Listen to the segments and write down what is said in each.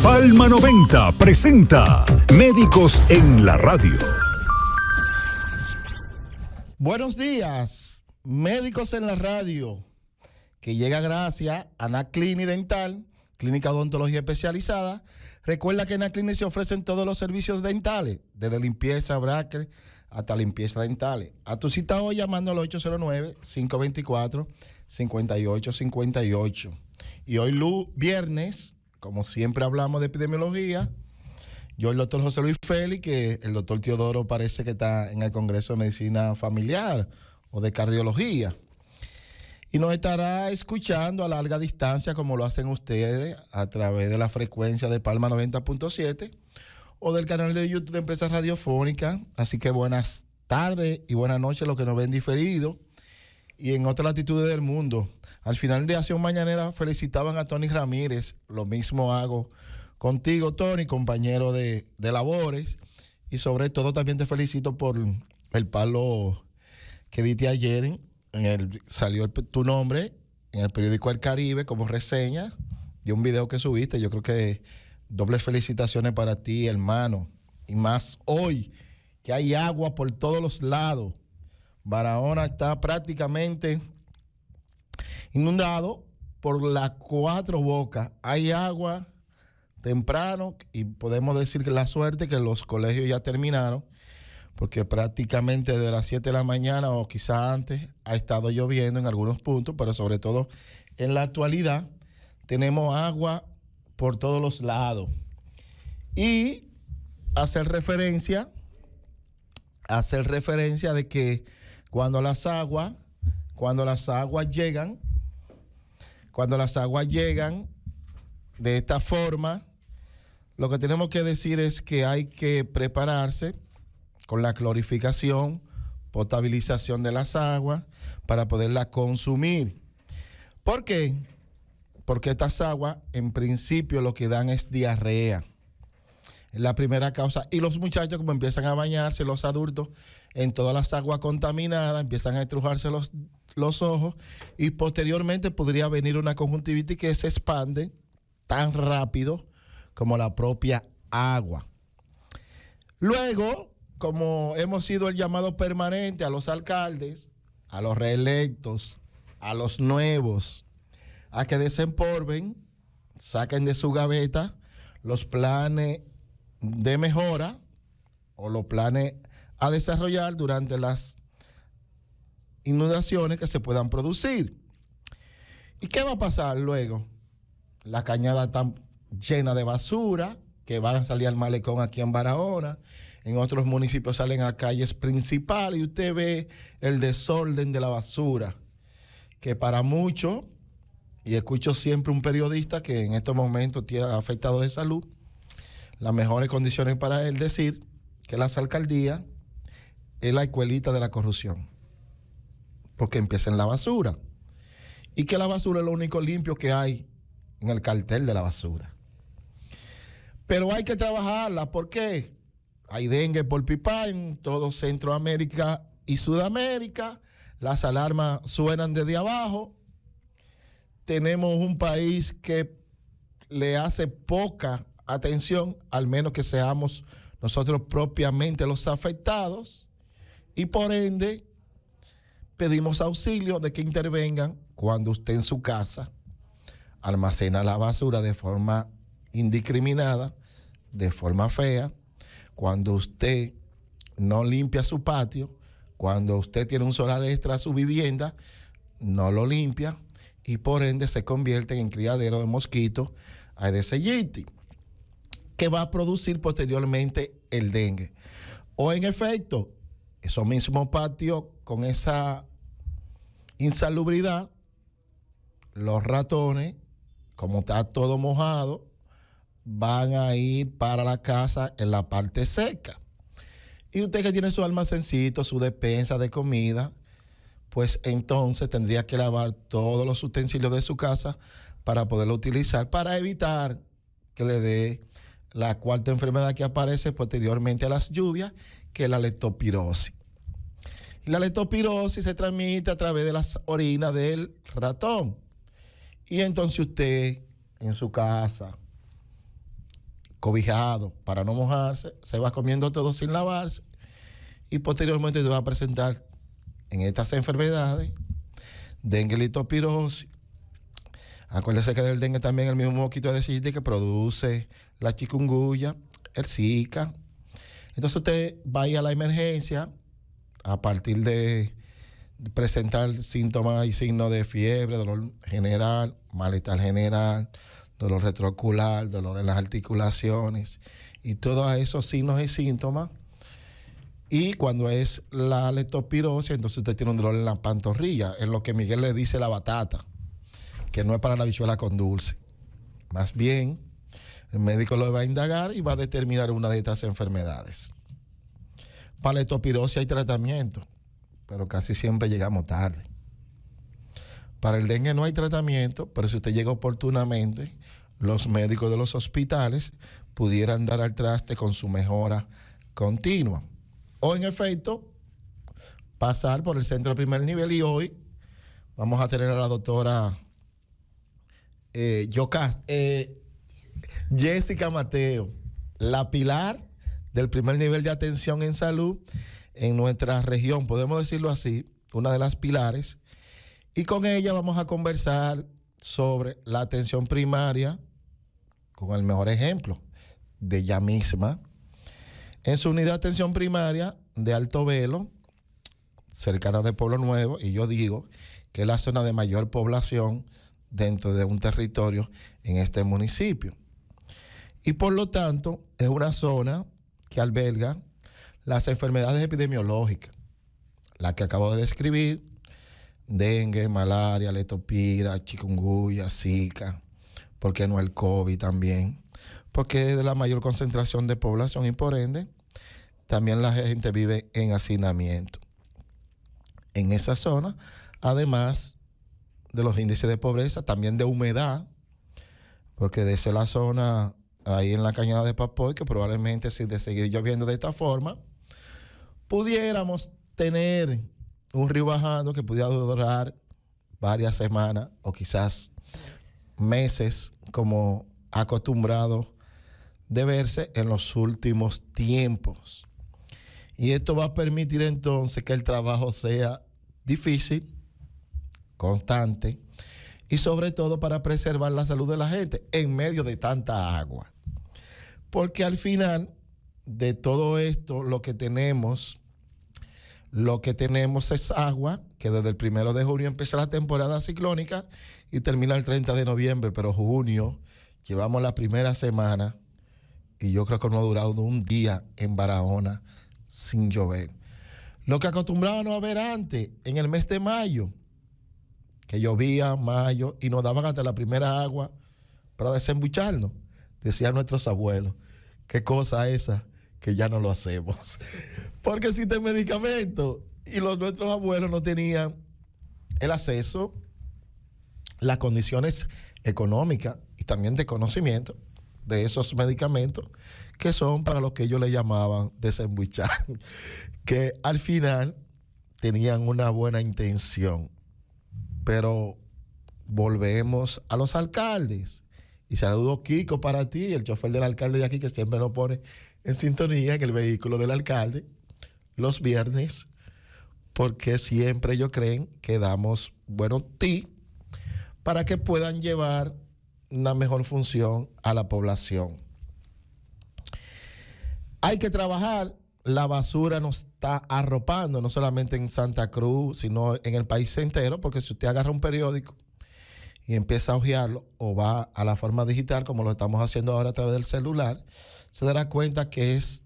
Palma 90 presenta Médicos en la Radio. Buenos días, Médicos en la Radio, que llega gracias a Naclini Dental, clínica de odontología especializada. Recuerda que en Naclini se ofrecen todos los servicios dentales, desde limpieza, bracket, hasta limpieza dentales. A tu cita hoy llamando al 809-524-5858. Y hoy viernes, como siempre hablamos de epidemiología, yo el doctor José Luis Félix, que el doctor Teodoro parece que está en el Congreso de Medicina Familiar o de Cardiología. Y nos estará escuchando a larga distancia, como lo hacen ustedes, a través de la frecuencia de Palma 90.7 o del canal de YouTube de Empresas Radiofónicas. Así que buenas tardes y buenas noches los que nos ven diferido y en otras latitudes del mundo. Al final de Acción Mañanera felicitaban a Tony Ramírez. Lo mismo hago contigo, Tony, compañero de labores. Y sobre todo también te felicito por el palo que diste ayer. Salió tu nombre en el periódico El Caribe como reseña de un video que subiste. Yo creo que dobles felicitaciones para ti, hermano. Y más hoy, que hay agua por todos los lados. Barahona está prácticamente inundado por las 4 bocas. Hay agua temprano y podemos decir que la suerte que los colegios ya terminaron, porque prácticamente de las 7 de la mañana o quizá antes ha estado lloviendo en algunos puntos, pero sobre todo en la actualidad tenemos agua por todos los lados. Y hacer referencia de que cuando las aguas llegan de esta forma, lo que tenemos que decir es que hay que prepararse con la clorificación, potabilización de las aguas para poderlas consumir. ¿Por qué? Porque estas aguas en principio lo que dan es diarrea. Es la primera causa. Y los muchachos, como empiezan a bañarse, los adultos, en todas las aguas contaminadas, empiezan a estrujarse los ojos y posteriormente podría venir una conjuntivitis que se expande tan rápido como la propia agua. Luego, como hemos sido el llamado permanente a los alcaldes, a los reelectos, a los nuevos, a que desempolven, saquen de su gaveta los planes de mejora o los planes a desarrollar durante las inundaciones que se puedan producir. ¿Y qué va a pasar luego? La cañada está llena de basura que van a salir al malecón aquí en Barahona. En otros municipios salen a calles principales y usted ve el desorden de la basura, que para muchos, y escucho siempre un periodista que en estos momentos tiene afectado de salud, las mejores condiciones para él decir que las alcaldías es la escuelita de la corrupción, porque empieza en la basura, y que la basura es lo único limpio que hay en el cartel de la basura. Pero hay que trabajarla, ¿por qué? Hay dengue por pipa en todo Centroamérica y Sudamérica. Las alarmas suenan desde abajo. Tenemos un país que le hace poca atención, al menos que seamos nosotros propiamente los afectados. Y por ende, pedimos auxilio de que intervengan cuando usted en su casa almacena la basura de forma indiscriminada, de forma fea. Cuando usted no limpia su patio, cuando usted tiene un solar extra a su vivienda, no lo limpia y por ende se convierte en criadero de mosquitos Aedes aegypti, que va a producir posteriormente el dengue. O en efecto, esos mismos patios con esa insalubridad, los ratones, como está todo mojado, van a ir para la casa en la parte seca. Y usted que tiene su almacencito, su despensa de comida, pues entonces tendría que lavar todos los utensilios de su casa para poderlo utilizar, para evitar que le dé la cuarta enfermedad que aparece posteriormente a las lluvias, que es la leptospirosis. Y la leptospirosis se transmite a través de las orinas del ratón. Y entonces usted en su casa cobijado para no mojarse, se va comiendo todo sin lavarse y posteriormente te va a presentar en estas enfermedades dengue, leptospirosis. Acuérdese que del dengue también el mismo mosquito de City que produce la chikungunya, el Zika. Entonces usted va a ir a la emergencia a partir de presentar síntomas y signos de fiebre, dolor general, malestar general, dolor retroocular, dolor en las articulaciones y todos esos signos y síntomas. Y cuando es la leptospirosis, entonces usted tiene un dolor en la pantorrilla, es lo que Miguel le dice la batata, que no es para la habichuela con dulce. Más bien, el médico lo va a indagar y va a determinar una de estas enfermedades. Para la leptospirosis hay tratamiento, pero casi siempre llegamos tarde. Para el dengue no hay tratamiento, pero si usted llega oportunamente, los médicos de los hospitales pudieran dar al traste con su mejora continua. O en efecto, pasar por el centro de primer nivel y hoy vamos a tener a la doctora Jessica Mateo, la pilar del primer nivel de atención en salud en nuestra región, podemos decirlo así, una de las pilares. Y con ella vamos a conversar sobre la atención primaria, con el mejor ejemplo de ella misma, en su unidad de atención primaria de Alto Velo, cercana de Pueblo Nuevo, y yo digo que es la zona de mayor población dentro de un territorio en este municipio. Y por lo tanto, es una zona que alberga las enfermedades epidemiológicas, las que acabo de describir: dengue, malaria, leptospira, chikungunya, Zika, ¿por qué no el COVID también? Porque es de la mayor concentración de población y por ende también la gente vive en hacinamiento en esa zona, además de los índices de pobreza, también de humedad, porque desde la zona ahí en la cañada de Papoy, que probablemente si de seguir lloviendo de esta forma, pudiéramos tener un río bajando que pudiera durar varias semanas o quizás meses, como acostumbrado de verse en los últimos tiempos. Y esto va a permitir entonces que el trabajo sea difícil, constante y sobre todo para preservar la salud de la gente en medio de tanta agua. Porque al final de todo esto lo que tenemos es agua, que desde el 1 de junio empieza la temporada ciclónica y termina el 30 de noviembre, pero junio llevamos la primera semana y yo creo que no ha durado un día en Barahona sin llover. Lo que acostumbrábamos a ver antes, en el mes de mayo, que llovía mayo y nos daban hasta la primera agua para desembucharnos, decían nuestros abuelos. Qué cosa esa que ya no lo hacemos. Porque existen medicamentos y nuestros abuelos no tenían el acceso, las condiciones económicas y también de conocimiento de esos medicamentos que son para lo que ellos le llamaban desembuchar, que al final tenían una buena intención. Pero volvemos a los alcaldes. Y saludo, Kiko, para ti, el chofer del alcalde de aquí, que siempre nos pone en sintonía en el vehículo del alcalde los viernes, porque siempre ellos creen que damos buenos tips para que puedan llevar una mejor función a la población. Hay que trabajar. La basura nos está arropando, no solamente en Santa Cruz, sino en el país entero, porque si usted agarra un periódico y empieza a hojearlo o va a la forma digital, como lo estamos haciendo ahora a través del celular, se dará cuenta que es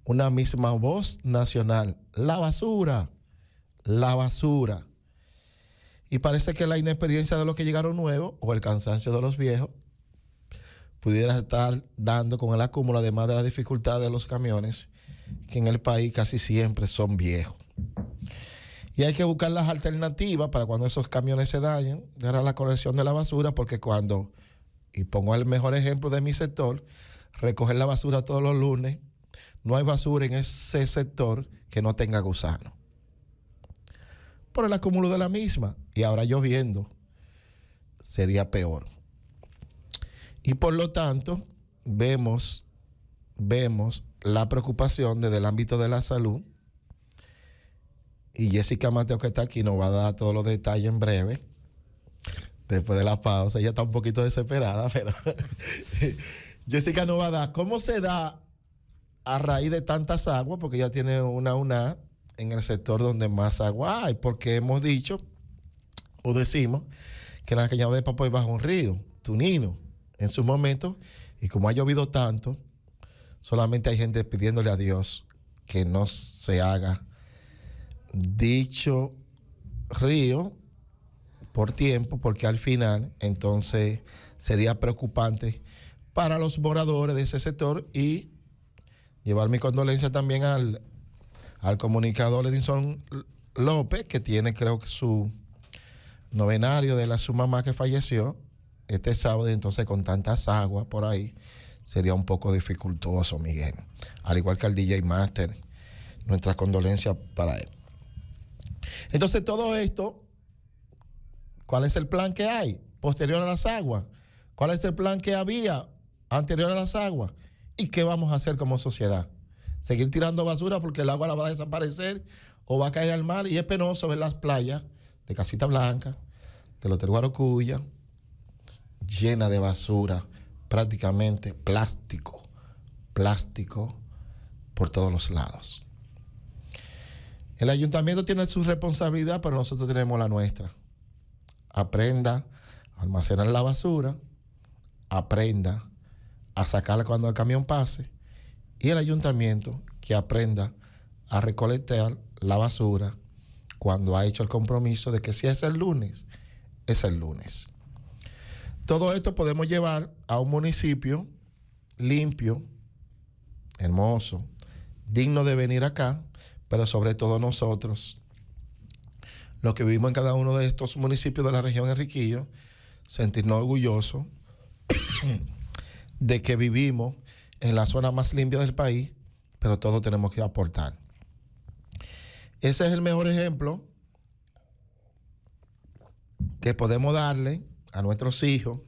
una misma voz nacional. La basura, la basura. Y parece que la inexperiencia de los que llegaron nuevos o el cansancio de los viejos pudiera estar dando con el acúmulo, además de la dificultad de los camiones, que en el país casi siempre son viejos. Y hay que buscar las alternativas para cuando esos camiones se dañen, dar a la colección de la basura, porque cuando, y pongo el mejor ejemplo de mi sector, recoger la basura todos los lunes, no hay basura en ese sector que no tenga gusano. Por el acúmulo de la misma. Y ahora lloviendo, sería peor. Y por lo tanto, vemos la preocupación desde el ámbito de la salud. Y Jessica Mateo, que está aquí, nos va a dar todos los detalles en breve, después de la pausa. Ella está un poquito desesperada, pero Jessica nos va a dar cómo se da a raíz de tantas aguas, porque ella tiene una UNA en el sector donde más agua hay, porque hemos dicho o decimos que la cañada de Papoy bajo un río, Tunino, en su momento, y como ha llovido tanto, solamente hay gente pidiéndole a Dios que no se haga dicho río por tiempo, porque al final entonces sería preocupante para los moradores de ese sector. Y llevar mi condolencia también al comunicador Edinson López, que tiene, creo que, su novenario de su mamá que falleció este sábado. Y entonces, con tantas aguas por ahí, sería un poco dificultoso, Miguel. Al igual que al DJ Master, nuestras condolencias para él. Entonces, todo esto, ¿cuál es el plan que hay posterior a las aguas? ¿Cuál es el plan que había anterior a las aguas? ¿Y qué vamos a hacer como sociedad? ¿Seguir tirando basura porque el agua la va a desaparecer o va a caer al mar? Y es penoso ver las playas de Casita Blanca, del Hotel Guarocuya, llenas de basura, prácticamente plástico por todos los lados. El ayuntamiento tiene su responsabilidad, pero nosotros tenemos la nuestra. Aprenda a almacenar la basura, aprenda a sacarla cuando el camión pase, y el ayuntamiento que aprenda a recolectar la basura cuando ha hecho el compromiso de que si es el lunes, es el lunes. Todo esto podemos llevar a un municipio limpio, hermoso, digno de venir acá, pero sobre todo nosotros, los que vivimos en cada uno de estos municipios de la región Enriquillo, sentirnos orgullosos de que vivimos en la zona más limpia del país, pero todos tenemos que aportar. Ese es el mejor ejemplo que podemos darle a nuestros hijos,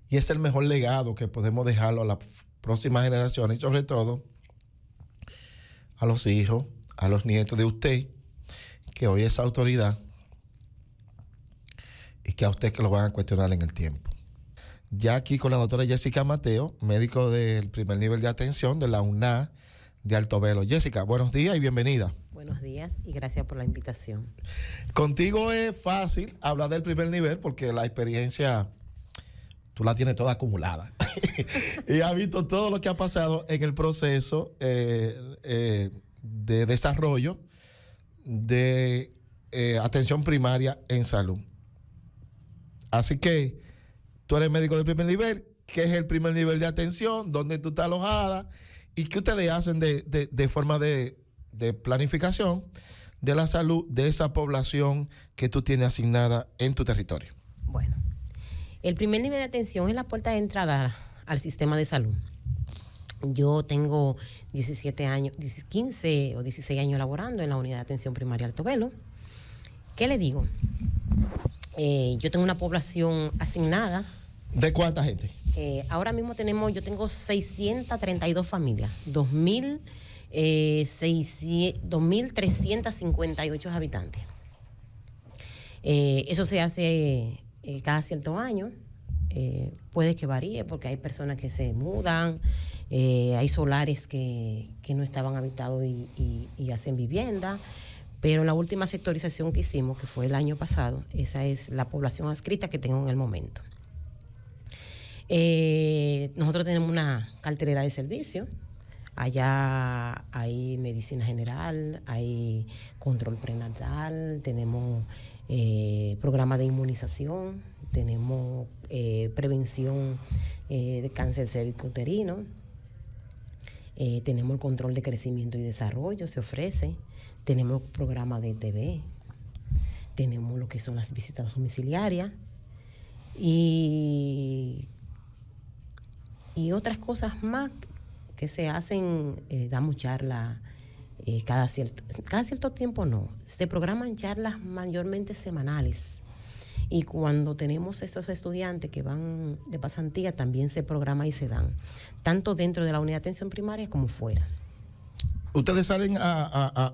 y es el mejor legado que podemos dejarlo a las próximas generaciones, y sobre todo a los hijos, a los nietos de usted, que hoy es autoridad, y que a usted que lo van a cuestionar en el tiempo. Ya aquí con la doctora Jessica Mateo, médico del primer nivel de atención de la UNA de Altobelo. Jessica, buenos días y bienvenida. Buenos días y gracias por la invitación. Contigo es fácil hablar del primer nivel porque la experiencia tú la tienes toda acumulada. Y has visto todo lo que ha pasado en el proceso de desarrollo de atención primaria en salud. Así que tú eres médico del primer nivel. ¿Qué es el primer nivel de atención? ¿Dónde tú estás alojada? ¿Y qué ustedes hacen de forma de planificación de la salud de esa población que tú tienes asignada en tu territorio? Bueno, el primer nivel de atención es la puerta de entrada al sistema de salud. Yo tengo 17 años, 15 o 16 años laborando en la unidad de atención primaria Altobelo. ¿Qué le digo? Yo tengo una población asignada. ¿De cuánta gente? Ahora mismo yo tengo 632 familias, 2.358 habitantes. Eso se hace cada cierto año. Puede que varíe porque hay personas que se mudan, hay solares que no estaban habitados y hacen vivienda. Pero en la última sectorización que hicimos, que fue el año pasado, esa es la población adscrita que tengo en el momento. Nosotros tenemos una cartera de servicio. Allá hay medicina general, hay control prenatal, tenemos programa de inmunización, tenemos prevención de cáncer cervicouterino, tenemos el control de crecimiento y desarrollo, se ofrece, tenemos programa de TV, tenemos lo que son las visitas domiciliarias y otras cosas más que se hacen. Damos charlas cada cierto tiempo, no, se programan charlas mayormente semanales, Y cuando tenemos esos estudiantes que van de pasantía, también se programa y se dan, tanto dentro de la unidad de atención primaria como fuera. Ustedes salen a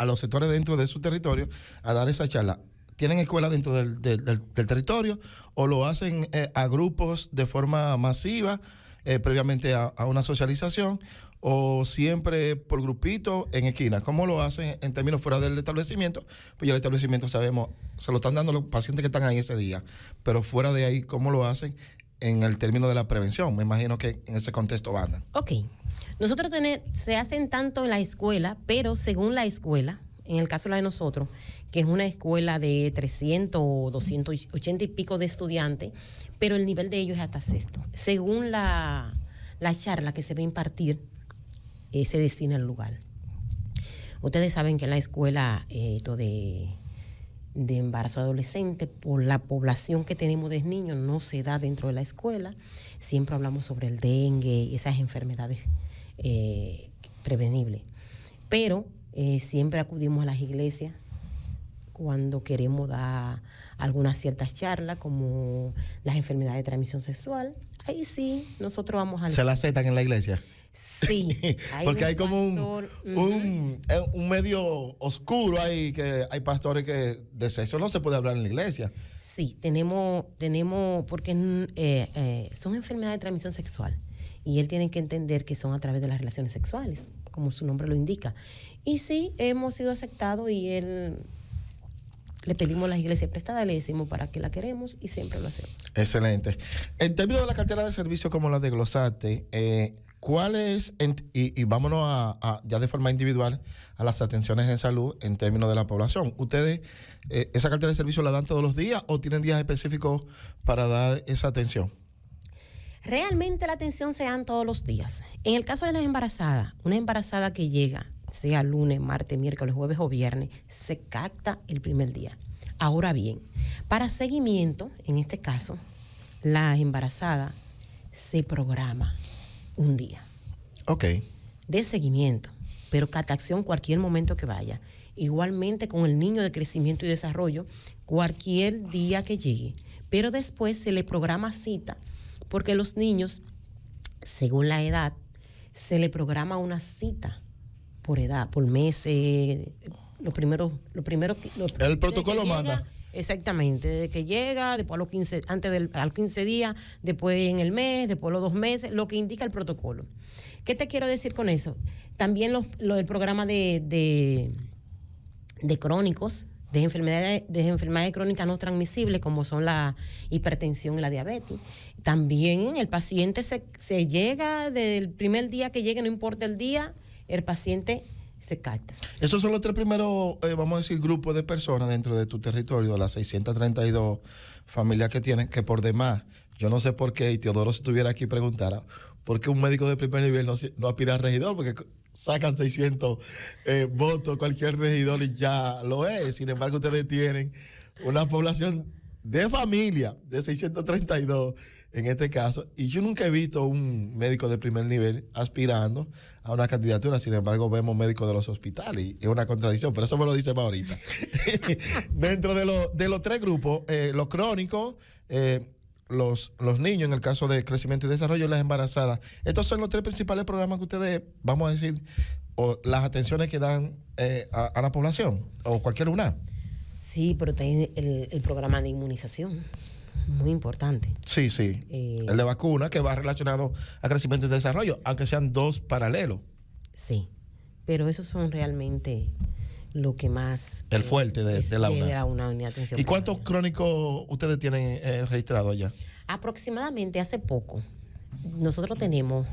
los sectores dentro de su territorio a dar esa charla. ¿Tienen escuelas dentro del territorio o lo hacen a grupos de forma masiva, previamente a una socialización, o siempre por grupito en esquina? ¿Cómo lo hacen en términos fuera del establecimiento? Pues ya el establecimiento sabemos, se lo están dando los pacientes que están ahí ese día, pero fuera de ahí, ¿cómo lo hacen en el término de la prevención? Me imagino que en ese contexto van. Ok. Nosotros se hacen tanto en la escuela, pero según la escuela, en el caso de la de nosotros, que es una escuela de 300 o 280 y pico de estudiantes, pero el nivel de ellos es hasta sexto. Según la charla que se va a impartir, se destina el lugar. Ustedes saben que en la escuela esto de embarazo adolescente, por la población que tenemos de niños, no se da dentro de la escuela. Siempre hablamos sobre el dengue y esas enfermedades prevenibles. Pero siempre acudimos a las iglesias cuando queremos dar algunas ciertas charlas, como las enfermedades de transmisión sexual. Ahí sí, nosotros vamos a... ¿Se la aceptan en la iglesia? Sí. Porque hay como un medio oscuro ahí, que hay pastores que de sexo no se puede hablar en la iglesia. Sí, tenemos porque son enfermedades de transmisión sexual y él tiene que entender que son a través de las relaciones sexuales, como su nombre lo indica. Y sí, hemos sido aceptados y él... Le pedimos a la iglesia prestada, le decimos para qué la queremos y siempre lo hacemos. Excelente. En términos de la cartera de servicios como la de Glosate, ¿cuál es, y vámonos ya de forma individual, a las atenciones en salud en términos de la población? ¿Ustedes esa cartera de servicios la dan todos los días o tienen días específicos para dar esa atención? Realmente la atención se dan todos los días. En el caso de las embarazadas, una embarazada que llega, sea lunes, martes, miércoles, jueves o viernes, se capta el primer día. Ahora bien, para seguimiento, en este caso, la embarazada se programa un día. Ok. De seguimiento, pero captación cualquier momento que vaya. Igualmente con el niño de crecimiento y desarrollo, cualquier día que llegue. Pero después se le programa cita, porque los niños, según la edad, se le programa una cita por edad, por meses, el protocolo manda. Exactamente, desde que llega, después a los 15, a los 15 días, después en el mes, después los 2 meses, lo que indica el protocolo. ¿Qué te quiero decir con eso? También lo del programa de crónicos, de enfermedades crónicas no transmisibles, como son la hipertensión y la diabetes. También el paciente se llega desde el primer día que llegue, no importa el día, el paciente se capta. Esos son los 3 primeros, vamos a decir, grupos de personas dentro de tu territorio, las 632 familias que tienen, que por demás, yo no sé por qué, y Teodoro si estuviera aquí preguntara, ¿por qué un médico de primer nivel no aspira a regidor? Porque sacan 600 votos cualquier regidor y ya lo es. Sin embargo, ustedes tienen una población de familia de 632 en este caso, y yo nunca he visto un médico de primer nivel aspirando a una candidatura. Sin embargo, vemos médicos de los hospitales y es una contradicción, pero eso me lo dice más ahorita. Dentro de los 3 grupos, los crónicos, los niños, en el caso de crecimiento y desarrollo, y las embarazadas, estos son los 3 principales programas que ustedes, vamos a decir, o las atenciones que dan a la población, o cualquier una. Sí, pero tiene el programa de inmunización, muy importante. Sí. El de vacuna, que va relacionado a crecimiento y desarrollo, aunque sean 2 paralelos. Sí, pero esos son realmente lo que más... El fuerte de la UNA. De la UNA, unidad de atención. ¿Y cuántos crónicos ustedes tienen registrados allá? Aproximadamente hace poco, nosotros tenemos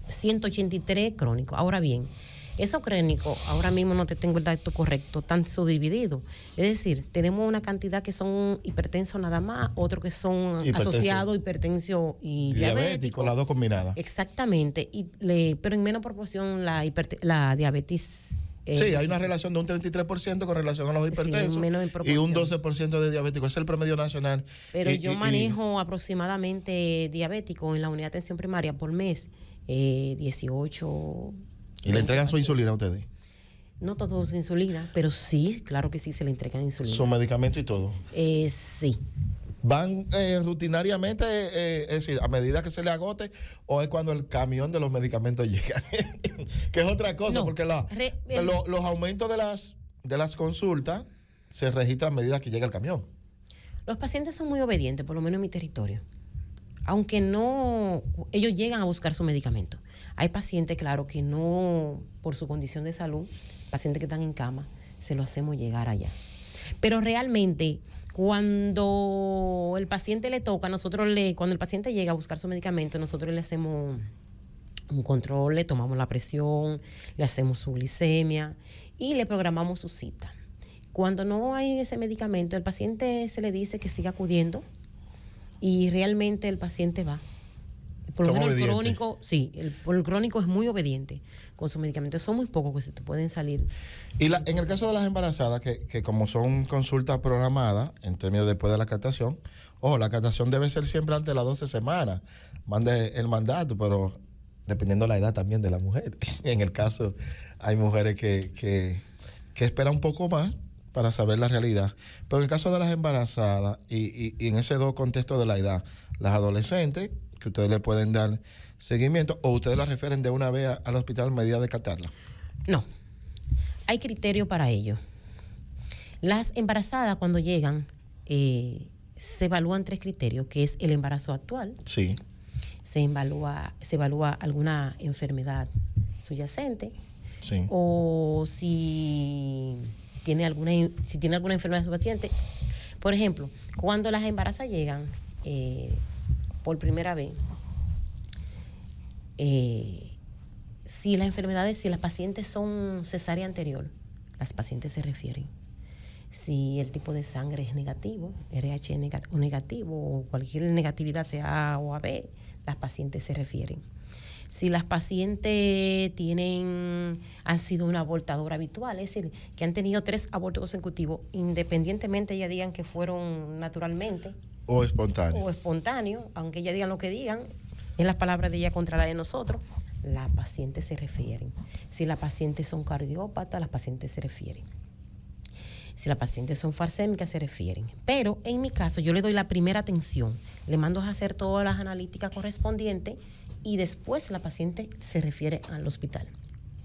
183 crónicos. Ahora bien, esos crónicos, ahora mismo no te tengo el dato correcto, están subdivididos. Es decir, tenemos una cantidad que son hipertensos nada más, otros que son asociados hipertenso y diabético. Las 2 combinadas. Exactamente, pero en menos proporción la diabetes. Sí, hay una relación de un 33% con relación a los hipertensos, sí, y un 12% de diabéticos. Es el promedio nacional. Pero yo manejo aproximadamente diabéticos en la unidad de atención primaria por mes, 18. ¿Y le entregan su insulina a ustedes? No todo es insulina, pero sí, claro que sí se le entregan insulina. Su medicamento y todo. Sí. ¿Van rutinariamente, es decir, a medida que se le agote, o es cuando el camión de los medicamentos llega? Que es otra cosa, No, porque los aumentos de las consultas se registran a medida que llega el camión. Los pacientes son muy obedientes, por lo menos en mi territorio. Aunque no, ellos llegan a buscar su medicamento. Hay pacientes, claro, que no, por su condición de salud, pacientes que están en cama, se lo hacemos llegar allá. Pero realmente, cuando el paciente le toca, cuando el paciente llega a buscar su medicamento, nosotros le hacemos un control, le tomamos la presión, le hacemos su glicemia y le programamos su cita. Cuando no hay ese medicamento, el paciente se le dice que siga acudiendo y realmente el paciente va. Por lo menos el crónico, sí, el crónico es muy obediente con sus medicamentos. Son muy pocos que se te pueden salir. Y en el caso de las embarazadas, que como son consultas programadas, en términos después de la captación, la captación debe ser siempre antes de las 12 semanas. Mande el mandato, pero dependiendo de la edad también de la mujer. En el caso, hay mujeres que esperan un poco más para saber la realidad. Pero en el caso de las embarazadas, y en ese dos contextos de la edad, las adolescentes, que ustedes le pueden dar seguimiento, o ustedes la refieren de una vez al hospital en medida de catarla. No, hay criterio para ello. Las embarazadas cuando llegan se evalúan 3 criterios, que es el embarazo actual. Sí. Se evalúa alguna enfermedad subyacente. Sí. O si tiene alguna enfermedad subyacente. Por ejemplo, cuando las embarazadas llegan por primera vez, si las pacientes son cesárea anterior, las pacientes se refieren. Si el tipo de sangre es negativo, RH negativo, o cualquier negatividad sea A o AB, las pacientes se refieren. Si las pacientes han sido una abortadora habitual, es decir, que han tenido 3 abortos consecutivos, independientemente ellas digan que fueron naturalmente. O espontáneo, aunque ellas digan lo que digan, es las palabras de ella contra la de nosotros, las pacientes se refieren. Si las pacientes son cardiópatas, las pacientes se refieren. Si las pacientes son farsémicas, se refieren. Pero en mi caso, yo le doy la primera atención, le mando a hacer todas las analíticas correspondientes y después la paciente se refiere al hospital.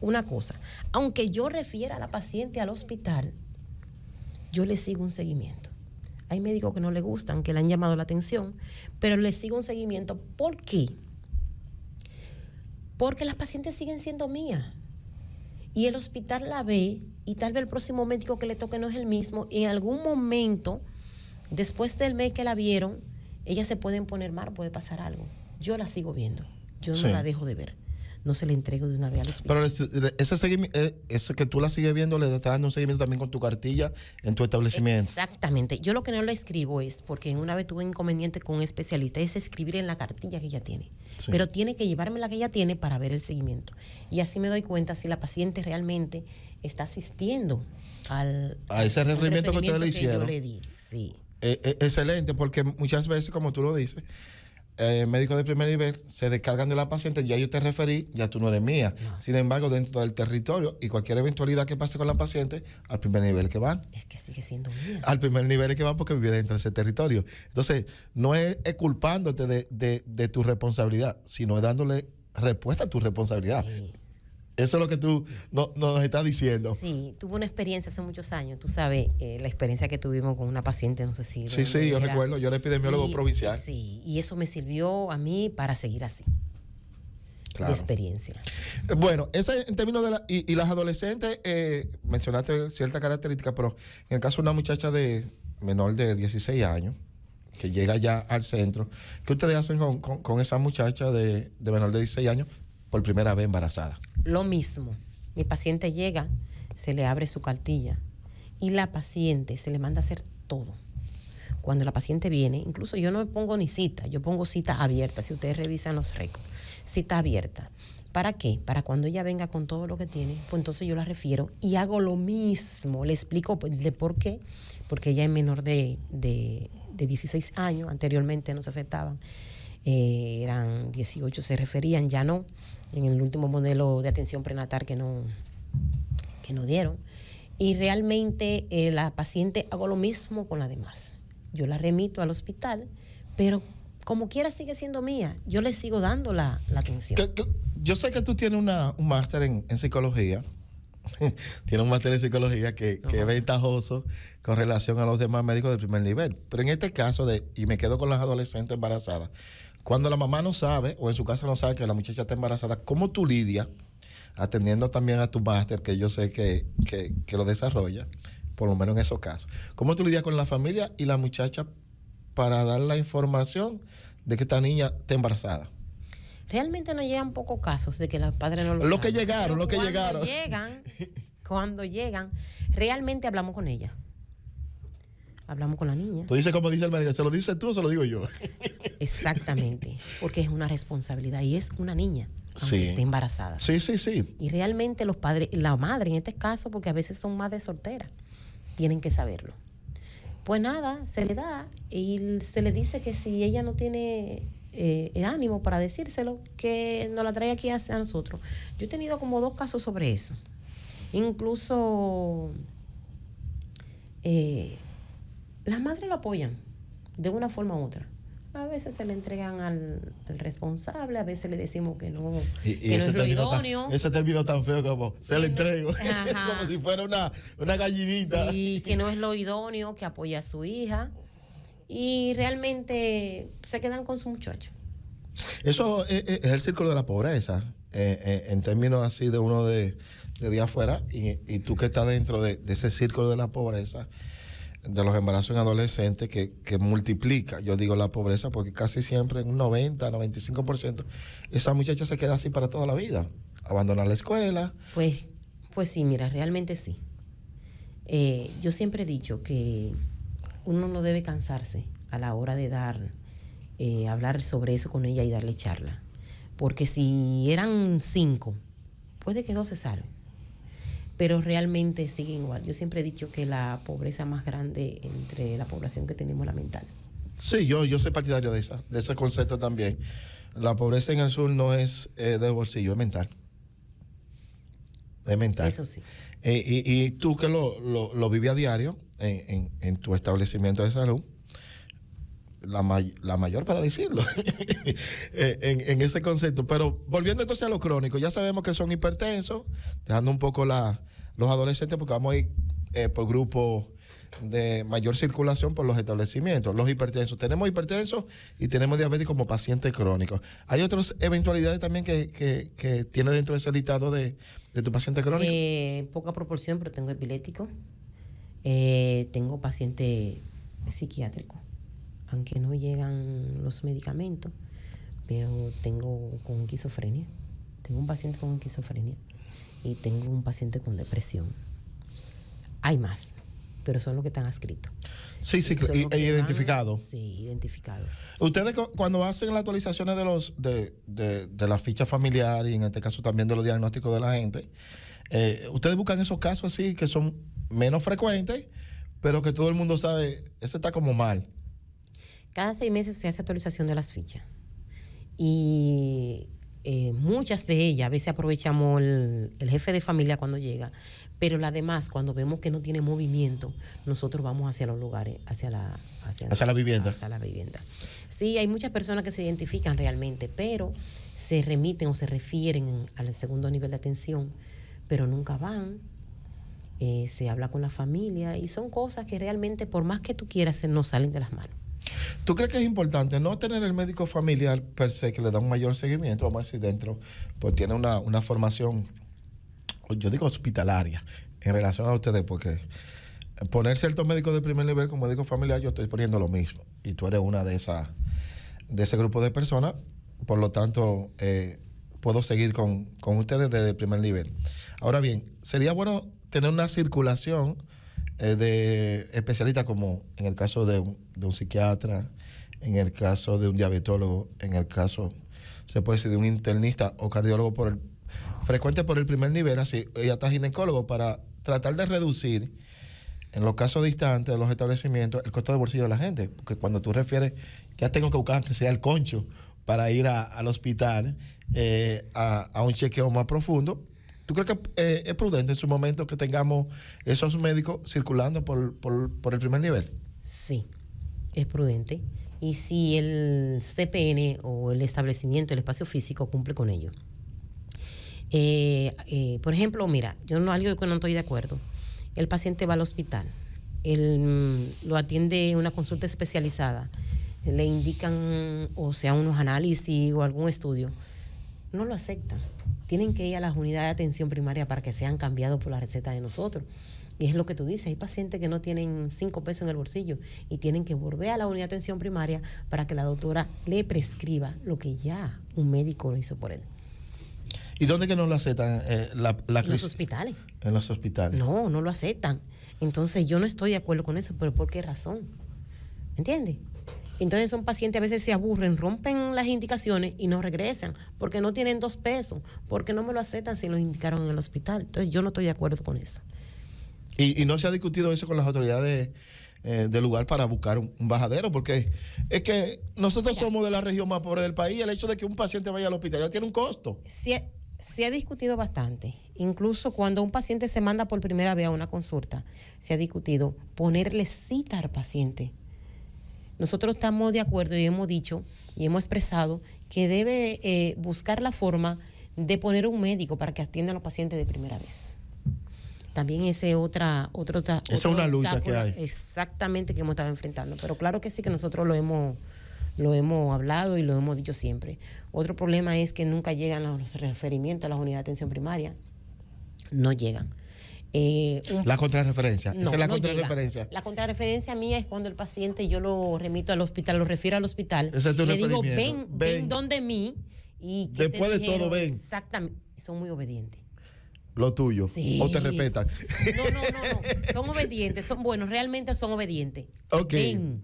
Una cosa, aunque yo refiera a la paciente al hospital, yo le sigo un seguimiento. Hay médicos que no le gustan, que le han llamado la atención, pero le sigo un seguimiento. ¿Por qué? Porque las pacientes siguen siendo mías. Y el hospital la ve y tal vez el próximo médico que le toque no es el mismo. Y en algún momento, después del mes que la vieron, ellas se pueden poner mal, puede pasar algo. Yo la sigo viendo. Yo no la dejo de ver. No se le entrego de una vez al hospital. Pero ese seguimiento, ese que tú la sigues viendo, le estás dando un seguimiento también con tu cartilla en tu establecimiento. Exactamente. Yo lo que no le escribo es, porque una vez tuve un inconveniente con un especialista, es escribir en la cartilla que ella tiene. Sí. Pero tiene que llevarme la que ella tiene para ver el seguimiento. Y así me doy cuenta si la paciente realmente está asistiendo a ese referimiento que ustedes le hicieron. Yo le di. Sí. Excelente, porque muchas veces, como tú lo dices, médicos de primer nivel se descargan de la paciente, ya yo te referí, ya tú no eres mía. No. Sin embargo, dentro del territorio y cualquier eventualidad que pase con la paciente, al primer nivel que van. Es que sigue siendo mía. Al primer nivel es que van porque vive dentro de ese territorio. Entonces, no es culpándote de tu responsabilidad, sino es dándole respuesta a tu responsabilidad. Sí. Eso es lo que tú nos estás diciendo. Sí, tuve una experiencia hace muchos años. Tú sabes, la experiencia que tuvimos con una paciente, no sé si... Sí, yo recuerdo. Yo era epidemiólogo provincial. Sí, y eso me sirvió a mí para seguir así. Claro. De experiencia. Bueno, esa en términos de y las adolescentes, mencionaste ciertas características, pero en el caso de una muchacha de menor de 16 años, que llega ya al centro, ¿qué ustedes hacen con esa muchacha de menor de 16 años por primera vez embarazada? Lo mismo. Mi paciente llega, se le abre su cartilla y la paciente se le manda a hacer todo. Cuando la paciente viene, incluso yo no pongo ni cita, yo pongo cita abierta, si ustedes revisan los récords. Cita abierta. ¿Para qué? Para cuando ella venga con todo lo que tiene, pues entonces yo la refiero y hago lo mismo. Le explico de por qué. Porque ella es menor de 16 años, anteriormente no se aceptaban. Eran 18, se referían, ya no. En el último modelo de atención prenatal que no que nos dieron. Y realmente la paciente hago lo mismo con la demás. Yo la remito al hospital, pero como quiera sigue siendo mía. Yo le sigo dando la atención. Yo sé que tú tienes un máster en psicología. Tienes un máster en psicología que es ventajoso con relación a los demás médicos del primer nivel. Pero en este caso, y me quedo con las adolescentes embarazadas, cuando la mamá no sabe, o en su casa no sabe que la muchacha está embarazada, ¿cómo tú lidias, atendiendo también a tu máster, que yo sé que lo desarrolla, por lo menos en esos casos? ¿Cómo tú lidias con la familia y la muchacha para dar la información de que esta niña está embarazada? Realmente no llegan pocos casos de que los padres no lo saben. Lo que llegaron. Cuando llegan, realmente hablamos con ella. Hablamos con la niña. Tú dices como dice el médico, ¿se lo dices tú o se lo digo yo? Exactamente, porque es una responsabilidad y es una niña, aunque esté embarazada. Sí. Y realmente los padres, la madre en este caso, porque a veces son madres solteras, tienen que saberlo. Pues nada, se le da y se le dice que si ella no tiene el ánimo para decírselo, que nos la trae aquí a nosotros. Yo he tenido como 2 casos sobre eso. Incluso las madres lo apoyan de una forma u otra. A veces se le entregan al responsable, a veces le decimos que no, que no es lo idóneo. Ese término tan feo como se le entrego, como si fuera una gallinita. Sí, que no es lo idóneo, que apoya a su hija. Y realmente se quedan con su muchacho. Eso es el círculo de la pobreza, en términos así de uno de día afuera, y tú que estás dentro de ese círculo de la pobreza, de los embarazos en adolescentes, que multiplica, yo digo, la pobreza, porque casi siempre en un 90-95% esa muchacha se queda así para toda la vida, abandonar la escuela. Pues sí, mira, realmente sí. Yo siempre he dicho que uno no debe cansarse a la hora de hablar sobre eso con ella y darle charla, porque si eran 5, puede que 2 se salven, pero realmente siguen igual. Yo siempre he dicho que la pobreza más grande entre la población que tenemos es la mental. Sí, yo soy partidario de ese concepto también. La pobreza en el sur no es de bolsillo, es mental. Es mental. Eso sí. Y tú que lo vives a diario en tu establecimiento de salud, la mayor para decirlo, en ese concepto. Pero volviendo entonces a lo crónico, ya sabemos que son hipertensos, dejando un poco los adolescentes, porque vamos a ir por grupos de mayor circulación por los establecimientos. Los hipertensos, tenemos hipertensos y tenemos diabéticos como pacientes crónicos. ¿Hay otras eventualidades también que tiene dentro de ese listado de tu paciente crónico? Poca proporción, pero tengo epiléptico, tengo paciente psiquiátrico, aunque no llegan los medicamentos, pero tengo con esquizofrenia. Tengo un paciente con esquizofrenia y tengo un paciente con depresión. Hay más, pero son los que están adscritos. Sí, identificados. Sí, identificados. Ustedes cuando hacen las actualizaciones de la ficha familiar y en este caso también de los diagnósticos de la gente, ustedes buscan esos casos así que son menos frecuentes, pero que todo el mundo sabe, ese está como mal. Cada 6 meses se hace actualización de las fichas. Y muchas de ellas, a veces aprovechamos el jefe de familia cuando llega, pero las demás, cuando vemos que no tiene movimiento, nosotros vamos hacia los lugares, hacia la vivienda. Hacia la vivienda. Sí, hay muchas personas que se identifican realmente, pero se remiten o se refieren al segundo nivel de atención, pero nunca van. Se habla con la familia y son cosas que realmente, por más que tú quieras, no salen de las manos. ¿Tú crees que es importante no tener el médico familiar per se, que le da un mayor seguimiento, vamos a decir, dentro, pues tiene una formación, yo digo hospitalaria, en relación a ustedes? Porque poner ciertos médicos de primer nivel como médico familiar, yo estoy poniendo lo mismo, y tú eres una de ese grupo de personas, por lo tanto, puedo seguir con ustedes desde el primer nivel. Ahora bien, sería bueno tener una circulación de especialistas, como en el caso de un psiquiatra, en el caso de un diabetólogo, en el caso, se puede decir, de un internista o cardiólogo frecuente por el primer nivel, así, y hasta ginecólogo, para tratar de reducir, en los casos distantes de los establecimientos, el costo de bolsillo de la gente. Porque cuando tú refieres que ya tengo que buscar que sea el concho para ir al hospital a un chequeo más profundo, ¿Tú crees que es prudente en su momento que tengamos esos médicos circulando por el primer nivel? Sí, es prudente. Y si el CPN o el establecimiento, el espacio físico cumple con ello. Por ejemplo, mira, yo no algo que no estoy de acuerdo. El paciente va al hospital, lo atiende una consulta especializada, le indican, o sea, unos análisis o algún estudio, no lo aceptan. Tienen que ir a las unidades de atención primaria para que sean cambiados por la receta de nosotros. Y es lo que tú dices, hay pacientes que no tienen 5 pesos en el bolsillo y tienen que volver a la unidad de atención primaria para que la doctora le prescriba lo que ya un médico lo hizo por él. ¿Y dónde que no lo aceptan? En los hospitales. En los hospitales. No lo aceptan. Entonces yo no estoy de acuerdo con eso, pero ¿por qué razón? ¿Entiendes? Entonces son pacientes, a veces se aburren, rompen las indicaciones y no regresan, porque no tienen 2 pesos, porque no me lo aceptan si lo indicaron en el hospital. Entonces yo no estoy de acuerdo con eso. ¿Y no se ha discutido eso con las autoridades del lugar para buscar un bajadero? Porque es que nosotros somos de la región más pobre del país. El hecho de que un paciente vaya al hospital ya tiene un costo. Se ha discutido bastante. Incluso cuando un paciente se manda por primera vez a una consulta, se ha discutido ponerle cita al paciente. Nosotros estamos de acuerdo y hemos dicho y hemos expresado que debe buscar la forma de poner un médico para que atienda a los pacientes de primera vez. También ese esa es una lucha que hay. Exactamente, que hemos estado enfrentando. Pero claro que sí, que nosotros lo hemos hablado y lo hemos dicho siempre. Otro problema es que nunca llegan los referimientos a las unidades de atención primaria. No llegan. La contrarreferencia. No, esa es la no contrarreferencia. llega. La contrarreferencia mía es cuando el paciente yo lo remito al hospital, lo refiero al hospital. Ese es tu le digo, referimiento. ven donde mí. Y que después de todo, ven. Exactamente. Son muy obedientes. Lo tuyo. Sí. O te respetan. No. Son obedientes, son buenos, realmente son obedientes. Ok. Ven.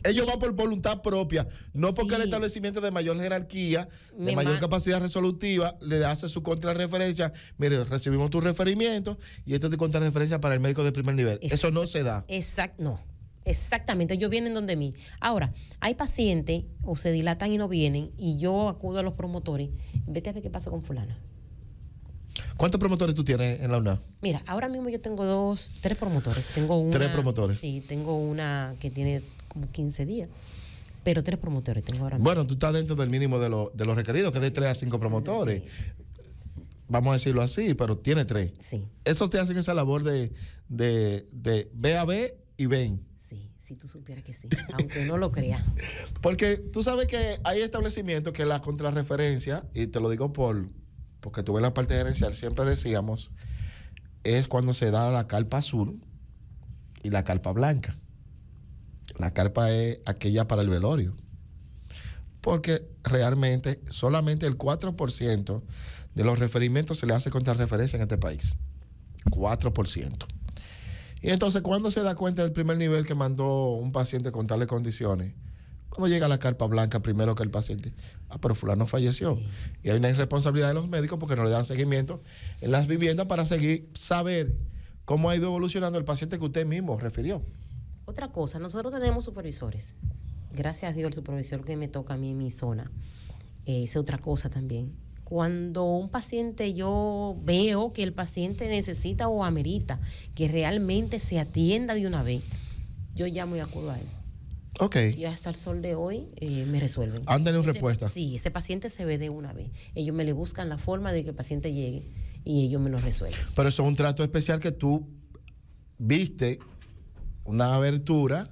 Ellos van por voluntad propia, no porque Sí. el establecimiento de mayor jerarquía, de mayor capacidad resolutiva, le hace su contrarreferencia. Mire, recibimos tu referimiento y esta es tu contrarreferencia para el médico de primer nivel. Eso no se da. Exactamente, ellos vienen donde mí. Ahora, hay pacientes o se dilatan y no vienen y yo acudo a los promotores. Vete a ver qué pasa con fulana. ¿Cuántos promotores tú tienes en la UNA? Mira, ahora mismo yo tengo 3 promotores. Tengo una, 3 promotores. Sí, tengo una que tiene como 15 días. Pero 3 promotores tengo ahora mismo. Bueno, tú estás dentro del mínimo de los requeridos, que es de 3 a 5 promotores. Sí. Vamos a decirlo así, pero tiene 3. Sí. Esos te hacen esa labor de ve a ver y ven. Sí, si tú supieras que sí, aunque no lo creas. Porque tú sabes que hay establecimientos que la contrarreferencia, y te lo digo porque tuve la parte gerencial, siempre decíamos, es cuando se da la carpa azul y la carpa blanca. La carpa es aquella para el velorio. Porque realmente solamente el 4% de los referimientos se le hace contrarreferencia en este país. 4%. Y entonces, ¿cuándo se da cuenta del primer nivel que mandó un paciente con tales condiciones? Cuando llega la carpa blanca primero que el paciente. Pero fulano falleció. Sí. Y hay una irresponsabilidad de los médicos porque no le dan seguimiento en las viviendas para saber cómo ha ido evolucionando el paciente que usted mismo refirió. Otra cosa, nosotros tenemos supervisores. Gracias a Dios el supervisor que me toca a mí en mi zona. Es otra cosa también. Cuando un paciente, yo veo que el paciente necesita o amerita que realmente se atienda de una vez, yo llamo y acudo a él. Ok. Y hasta el sol de hoy me resuelven. ¿Han tenido respuesta? Sí, ese paciente se ve de una vez. Ellos me le buscan la forma de que el paciente llegue y ellos me lo resuelven. Pero eso es un trato especial que tú viste, una abertura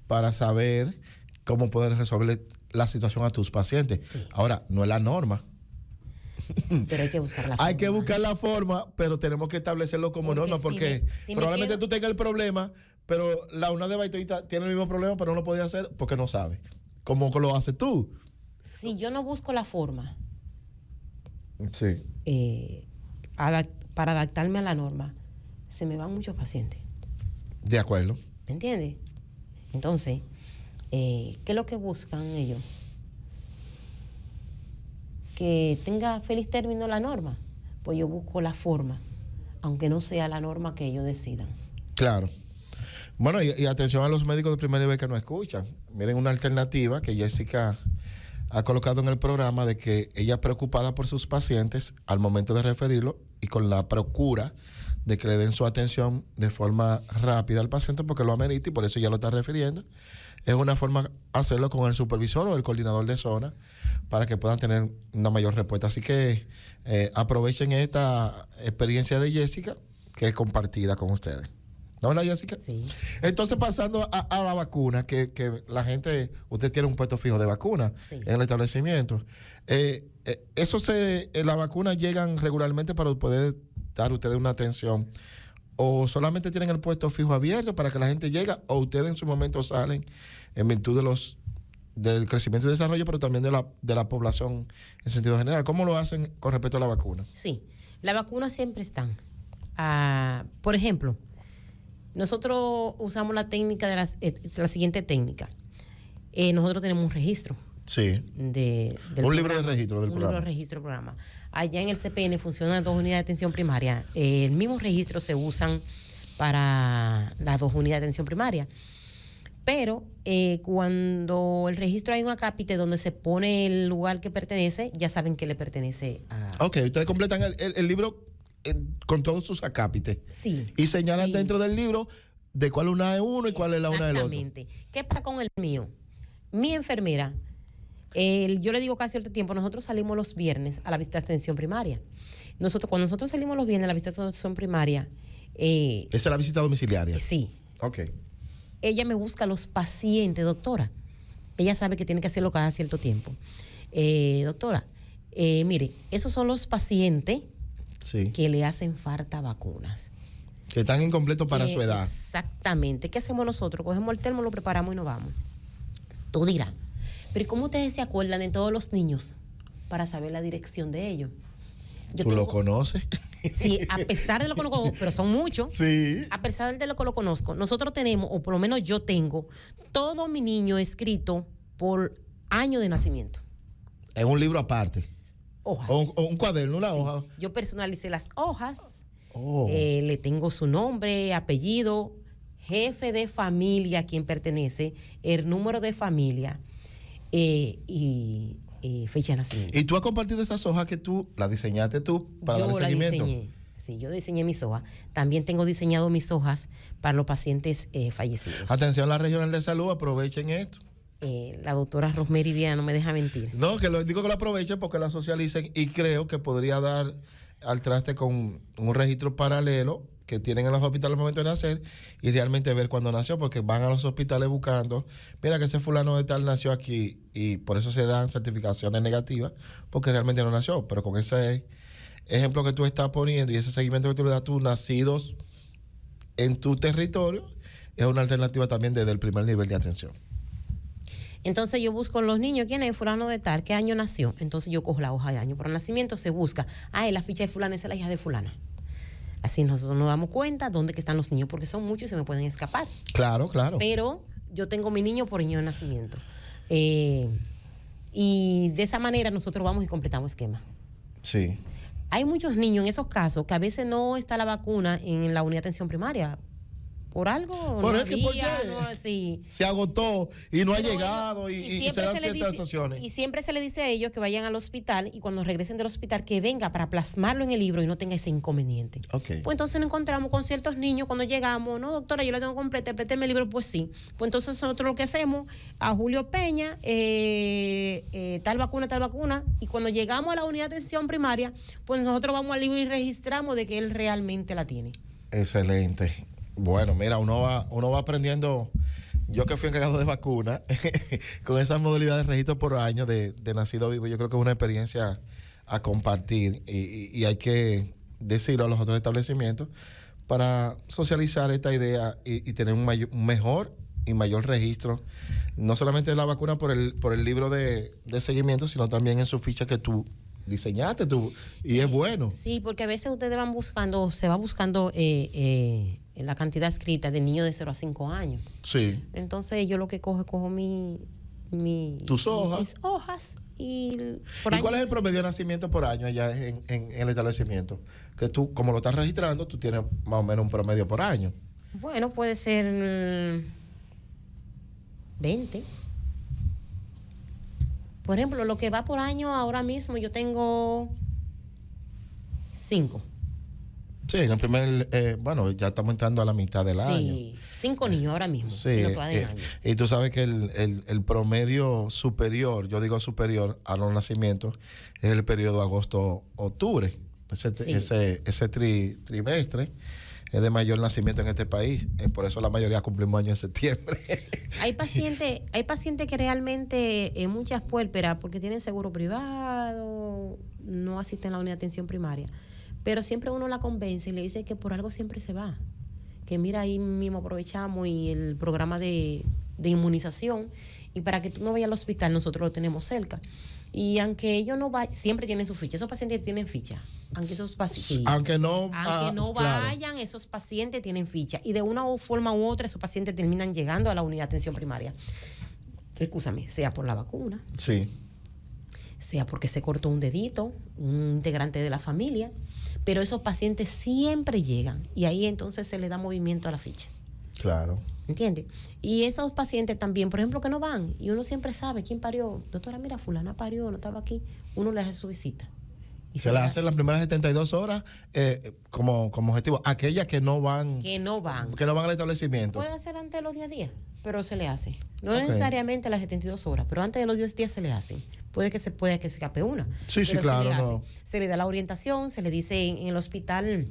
para saber cómo poder resolver la situación a tus pacientes. Sí. Ahora, no es la norma. Pero hay que buscar la forma. Hay que buscar la forma, pero tenemos que establecerlo como norma, porque probablemente tú tengas el problema, pero la UNA de Baitoita tiene el mismo problema, pero no lo podía hacer porque no sabe. ¿Cómo lo haces tú? Si yo no busco la forma sí. Para adaptarme a la norma, se me van muchos pacientes. De acuerdo. ¿Me entiendes? Entonces, ¿qué es lo que buscan ellos? Que tenga feliz término la norma. Pues yo busco la forma, aunque no sea la norma que ellos decidan. Claro. Bueno, y atención a los médicos de primer nivel que no escuchan. Miren una alternativa que Jessica ha colocado en el programa de que ella es preocupada por sus pacientes al momento de referirlo y con la procura de que le den su atención de forma rápida al paciente porque lo amerita y por eso ya lo está refiriendo. Es una forma hacerlo con el supervisor o el coordinador de zona para que puedan tener una mayor respuesta. Así que aprovechen esta experiencia de Jessica que es compartida con ustedes. ¿No, verdad, Jessica? Sí. Entonces, pasando a la vacuna, que la gente, usted tiene un puesto fijo de vacuna Sí. en el establecimiento. ¿La vacuna llegan regularmente para poder dar ustedes una atención? ¿O solamente tienen el puesto fijo abierto para que la gente llegue? ¿O ustedes en su momento salen en virtud del crecimiento y desarrollo, pero también de la población en sentido general? ¿Cómo lo hacen con respecto a la vacuna? Sí, las vacunas siempre están. Por ejemplo, nosotros usamos la técnica la siguiente técnica. Nosotros tenemos un registro. Sí. Del Un libro programa, de registro del un programa. libro de registro del programa. Allá en el CPN funcionan 2 unidades de atención primaria. El mismo registro se usan para las 2 unidades de atención primaria. Pero cuando el registro hay un acápite donde se pone el lugar que pertenece, ya saben que le pertenece a... Ok, ustedes completan el libro con todos sus acápites. Sí. Y señalan Sí. dentro del libro de cuál una es uno y cuál es la una del otro. Exactamente. ¿Qué pasa con el mío? Mi enfermera, yo le digo casi cierto tiempo, nosotros salimos los viernes a la visita de atención primaria. Cuando nosotros salimos los viernes a la visita de atención primaria, Esa es la visita domiciliaria. sí, Ok. ella me busca los pacientes, doctora. Ella sabe que tiene que hacerlo cada cierto tiempo. Doctora, mire, esos son los pacientes Sí. que le hacen falta vacunas. Que están incompletos para su edad. Exactamente. ¿Qué hacemos nosotros? Cogemos el termo, lo preparamos y nos vamos. Tú dirás, pero ¿y cómo ustedes se acuerdan de todos los niños para saber la dirección de ellos? ¿Tú lo conoces? Sí, a pesar de lo que lo conozco, pero son muchos. Sí. A pesar de lo que lo conozco, nosotros tenemos, o por lo menos yo tengo, todo mi niño escrito por año de nacimiento. Es un libro aparte. Hojas. O un cuaderno, una Sí. hoja. Yo personalicé las hojas, Oh. le tengo su nombre, apellido, jefe de familia a quien pertenece, el número de familia y fecha de nacimiento. ¿Y tú has compartido esas hojas que tú las diseñaste tú para Yo darle la seguimiento? diseñé. Sí, yo diseñé mis hojas. También tengo diseñado mis hojas para los pacientes fallecidos. Atención, la regional de salud, aprovechen esto. La doctora Rosemary Díaz no me deja mentir. No, que lo digo que lo aprovechen porque la socialicen y creo que podría dar al traste con un registro paralelo que tienen en los hospitales al momento de nacer y realmente ver cuándo nació, porque van a los hospitales buscando, mira que ese fulano de tal nació aquí y por eso se dan certificaciones negativas porque realmente no nació, pero con ese ejemplo que tú estás poniendo y ese seguimiento que tú le das a tus nacidos en tu territorio, es una alternativa también desde el primer nivel de atención. Entonces yo busco los niños, ¿quién es fulano de tal? ¿Qué año nació? Entonces yo cojo la hoja de año. Por nacimiento se busca, la ficha de fulana, esa es la hija de fulana. Así nosotros nos damos cuenta dónde que están los niños, porque son muchos y se me pueden escapar. Claro, claro. Pero yo tengo mi niño por año de nacimiento. Y de esa manera nosotros vamos y completamos esquema. Sí. Hay muchos niños en esos casos que a veces no está la vacuna en la unidad de atención primaria. Por algo, Pero no es que ¿por qué? no así. Se agotó y no ha Pero llegado y se siempre dan le ciertas dice- situaciones. Y siempre se le dice a ellos que vayan al hospital y cuando regresen del hospital que venga para plasmarlo en el libro y no tenga ese inconveniente. Ok. Pues entonces nos encontramos con ciertos niños cuando llegamos, no doctora, yo lo tengo completo, présteme el libro, pues sí. Pues entonces nosotros lo que hacemos, a Julio Peña, tal vacuna, y cuando llegamos a la unidad de atención primaria, pues nosotros vamos al libro y registramos de que él realmente la tiene. Excelente. Bueno, mira, uno va aprendiendo. Yo que fui encargado de vacuna, con esas modalidades de registro por año de nacido vivo, yo creo que es una experiencia a compartir y hay que decirlo a los otros establecimientos para socializar esta idea y tener un mejor y mayor registro, no solamente de la vacuna por el libro de seguimiento, sino también en su ficha que tú diseñaste tú, y es bueno. Sí, porque a veces ustedes van buscando, se va buscando la cantidad escrita de niños de 0 a 5 años. Sí. Entonces yo lo que cojo Tus hojas. mis hojas y ¿Y cuál es el promedio de nacimiento por año allá en el establecimiento? Que tú, como lo estás registrando, tú tienes más o menos un promedio por año. Bueno, puede ser 20. Por ejemplo, lo que va por año ahora mismo yo tengo 5. Sí, en el primer, bueno, ya estamos entrando a la mitad del año. Sí, 5 niños ahora mismo. Sí, en lo que va del año. y tú sabes que el promedio superior, yo digo superior a los nacimientos, es el periodo agosto-octubre. Sí. Ese trimestre es de mayor nacimiento en este país. Por eso la mayoría cumplimos año en septiembre. Hay pacientes que realmente muchas puérperas, porque tienen seguro privado, no asisten a la unidad de atención primaria, pero siempre uno la convence y le dice que por algo siempre se va. Que mira, ahí mismo aprovechamos y el programa de inmunización, y para que tú no vayas al hospital, nosotros lo tenemos cerca. Y aunque ellos no vayan, siempre tienen su ficha. Esos pacientes tienen ficha. Aunque esos pacientes, Aunque no claro, vayan, esos pacientes tienen ficha. Y de una forma u otra, esos pacientes terminan llegando a la unidad de atención primaria. Excúsame, sea por la vacuna, Sí. sea porque se cortó un dedito, un integrante de la familia, pero esos pacientes siempre llegan y ahí entonces se le da movimiento a la ficha. Claro. ¿Entiendes? Y esos pacientes también, por ejemplo, que no van y uno siempre sabe quién parió. Doctora, mira, fulana parió, no estaba aquí. Uno le hace su visita. Y Se las hacen las primeras 72 horas como objetivo. Aquellas que no van al establecimiento. Puede hacer antes de los 10 días, pero se le hace. No Ok. necesariamente las 72 horas, pero antes de los 10 días se le hacen. Puede que se escape una. Sí, sí, pero claro, Se le hace. no. Se le da la orientación, se le dice en el hospital,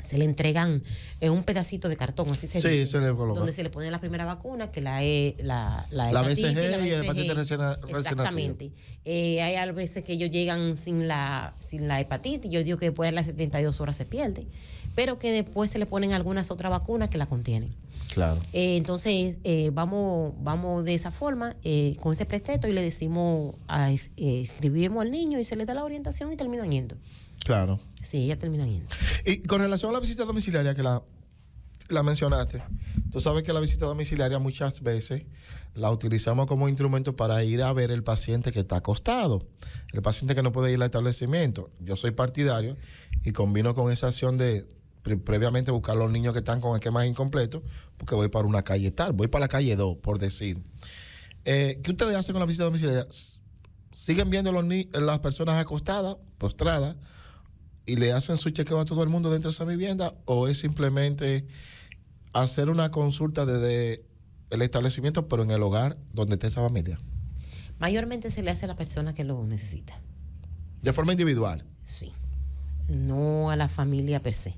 se le entregan un pedacito de cartón, así se Sí, dice, se le coloca. donde se le pone la primera vacuna, que la BCG y la BCG. hepatitis recién nacida. Exactamente. Hay a veces que ellos llegan sin la hepatitis, yo digo que después de las 72 horas se pierde, pero que después se le ponen algunas otras vacunas que la contienen. Claro. Entonces, vamos de esa forma, con ese pretexto, y le decimos, escribimos al niño y se le da la orientación y terminan yendo. Claro. Sí, ya terminan yendo. Y con relación a la visita domiciliaria que la mencionaste, tú sabes que la visita domiciliaria muchas veces la utilizamos como instrumento para ir a ver el paciente que está acostado, el paciente que no puede ir al establecimiento. Yo soy partidario y combino con esa acción de previamente buscar a los niños que están con esquemas incompletos, porque voy para una calle tal, voy para la calle 2, por decir. ¿Qué ustedes hacen con la visita domiciliaria? ¿Siguen viendo las personas acostadas, postradas, y le hacen su chequeo a todo el mundo dentro de esa vivienda, o es simplemente hacer una consulta desde el establecimiento, pero en el hogar donde esté esa familia? Mayormente se le hace a la persona que lo necesita. De forma individual. Sí. No a la familia per se.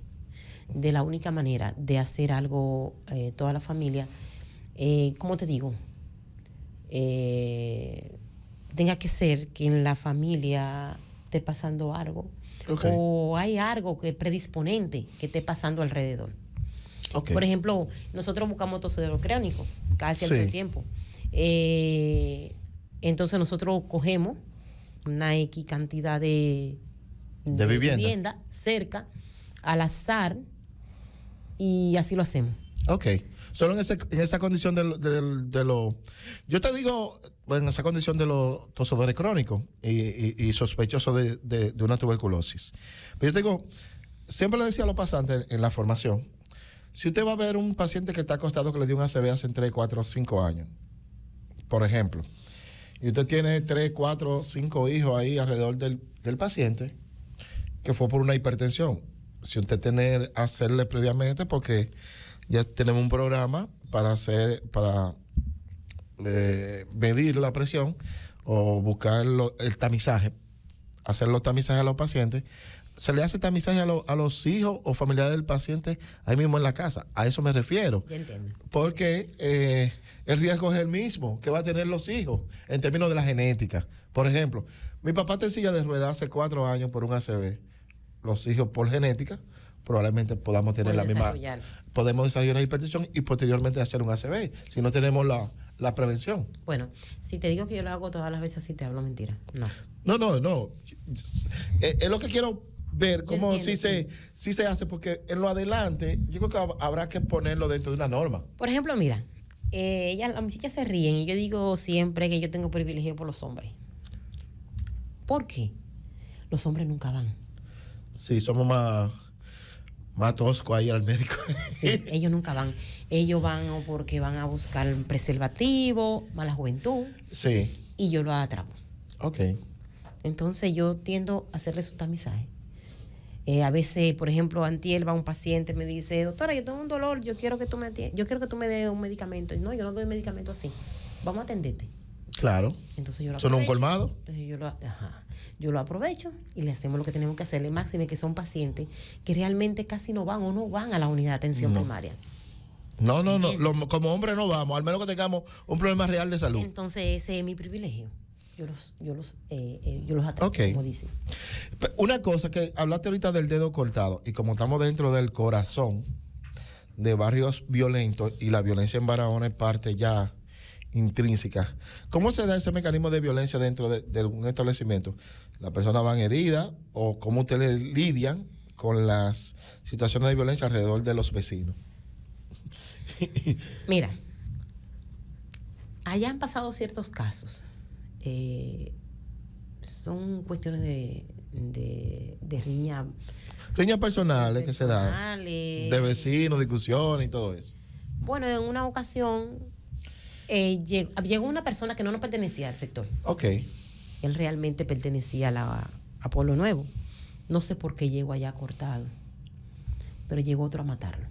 De la única manera de hacer algo toda la familia, ¿cómo te digo? Tenga que ser que en la familia esté pasando algo, Okay. o hay algo que predisponente que esté pasando alrededor. Okay. Por ejemplo, nosotros buscamos tosedero crónico cada cierto Sí. tiempo. Entonces nosotros cogemos una X cantidad de vivienda cerca, al azar, y así lo hacemos. Ok. Solo en esa condición de lo... Yo te digo, en esa condición de los tosedores crónicos y sospechosos de una tuberculosis. Pero yo te digo, siempre le decía a los pasantes en la formación, si usted va a ver un paciente que está acostado que le dio un ACV hace 3, 4, 5 años, por ejemplo, y usted tiene 3, 4, 5 hijos ahí alrededor del paciente, que fue por una hipertensión, si usted tiene que hacerle previamente, porque ya tenemos un programa para medir la presión o buscar el tamizaje, hacer los tamizajes a los pacientes. Se le hace tamizaje a los hijos o familiares del paciente ahí mismo en la casa. A eso me refiero. Ya entiendo. Porque el riesgo es el mismo que va a tener los hijos en términos de la genética. Por ejemplo, mi papá está en silla de ruedas hace 4 años por un ACV. Los hijos por genética probablemente podamos tener podemos desarrollar la hipertensión y posteriormente hacer un ACV si no tenemos la prevención. Bueno, si te digo que yo lo hago todas las veces, así te hablo mentira. No. No. Es lo que quiero ver cómo entiendo, sí se hace, porque en lo adelante yo creo que habrá que ponerlo dentro de una norma. Por ejemplo, mira, las muchachas se ríen y yo digo siempre que yo tengo privilegio por los hombres. ¿Por qué? Los hombres nunca van. Sí, somos más toscos ahí al médico. Sí, ellos nunca van. Ellos van o porque van a buscar preservativo, mala juventud. Sí. Y yo lo atrapo. Ok. Entonces yo tiendo a hacerle su tamizaje. A veces, por ejemplo, antier va un paciente, me dice, doctora, yo tengo un dolor, yo quiero que tú me des un medicamento. No, yo no doy medicamento así. Vamos a atenderte. Claro. Entonces yo lo ¿Son un aprovecho. colmado? Entonces yo lo aprovecho y le hacemos lo que tenemos que hacerle. Máxime que son pacientes que realmente casi no van o no van a la unidad de atención primaria. No. Como hombre no vamos, al menos que tengamos un problema real de salud. Entonces ese es mi privilegio. Yo los atrapo, como dicen. Una cosa que hablaste ahorita del dedo cortado, y como estamos dentro del corazón de barrios violentos y la violencia en Barahona es parte ya intrínseca, ¿cómo se da ese mecanismo de violencia dentro de un establecimiento? ¿Las personas van heridas o cómo ustedes lidian con las situaciones de violencia alrededor de los vecinos? Mira, allá han pasado ciertos casos. Son cuestiones de riña. Riñas personales que se dan. De vecinos, discusiones y todo eso. Bueno, en una ocasión llegó una persona que no nos pertenecía al sector. Ok. Él realmente pertenecía a Pueblo Nuevo. No sé por qué llegó allá cortado, pero llegó otro a matarlo.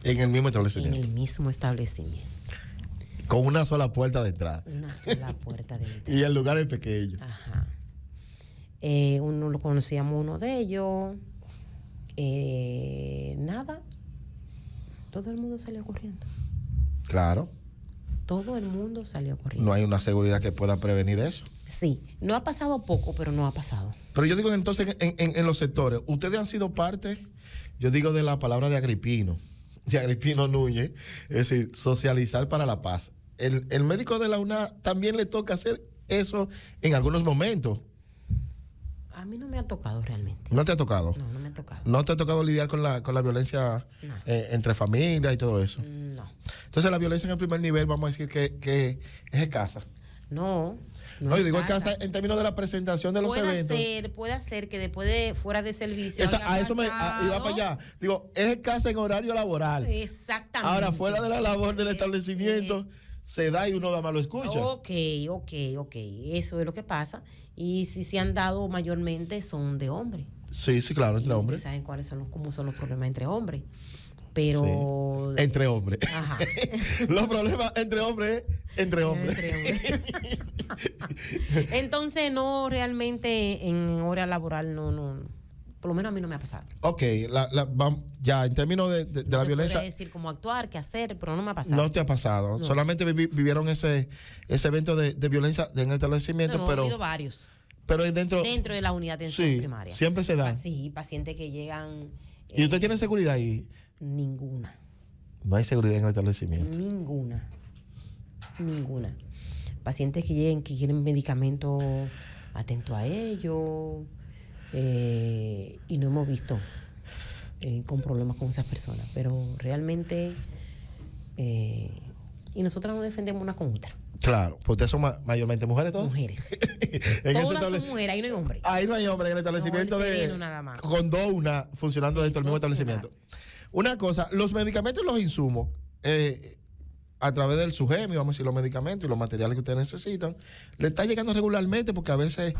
En el mismo establecimiento. En el mismo establecimiento. Con una sola puerta de entrada. Una sola puerta de entrada. Y el lugar es pequeño. Ajá. Uno lo conocíamos, uno de ellos. Nada. Todo el mundo salió corriendo. Claro. Todo el mundo salió corriendo. No hay una seguridad que pueda prevenir eso. Sí. No ha pasado poco, pero no ha pasado. Pero yo digo entonces en los sectores, ustedes han sido parte, yo digo de la palabra de Agripino Núñez, es decir, socializar para la paz. El médico de la UNA también le toca hacer eso en algunos momentos. A mí no me ha tocado realmente. ¿No te ha tocado? No me ha tocado. ¿No te ha tocado lidiar con la violencia entre familias y todo eso? No. Entonces la violencia en el primer nivel, vamos a decir que es escasa. No, yo digo escasa en términos de la presentación de los eventos. Puede ser que después de fuera de servicio. A eso iba para allá. Digo, es escasa en horario laboral. Exactamente. Ahora, fuera de la labor del establecimiento, se da y uno nada más lo escucha. Ok. Eso es lo que pasa. Y si se han dado mayormente son de hombres. Sí, claro, entre hombres. ¿Saben cómo son los problemas entre hombres? Pero. Sí. Entre hombres. Ajá. Los problemas entre hombres. Entonces, no, realmente en hora laboral no. Por lo menos a mí no me ha pasado. Ok, ya en términos de la violencia. Decir cómo actuar, qué hacer, pero no me ha pasado. No te ha pasado. No. Solamente vivieron ese evento de violencia en el establecimiento. Hemos vivido varios. Pero dentro de la unidad de atención primaria. Siempre se da. Sí, pacientes que llegan. ¿Y usted tiene seguridad ahí? Ninguna. No hay seguridad en el establecimiento. Ninguna. Pacientes que lleguen, que quieren medicamentos, atento a ellos. Y no hemos visto con problemas con esas personas. Pero realmente. Y nosotras nos defendemos una con otra. Claro, pues ustedes son mayormente mujeres todas. Mujeres. Todas son mujeres, ahí no hay hombres. Ahí no hay hombres en el establecimiento con dos una funcionando dentro del mismo establecimiento. Una cosa, los medicamentos y los insumos, a través del SUGEMI, vamos a decir, los medicamentos y los materiales que ustedes necesitan, le está llegando regularmente porque a veces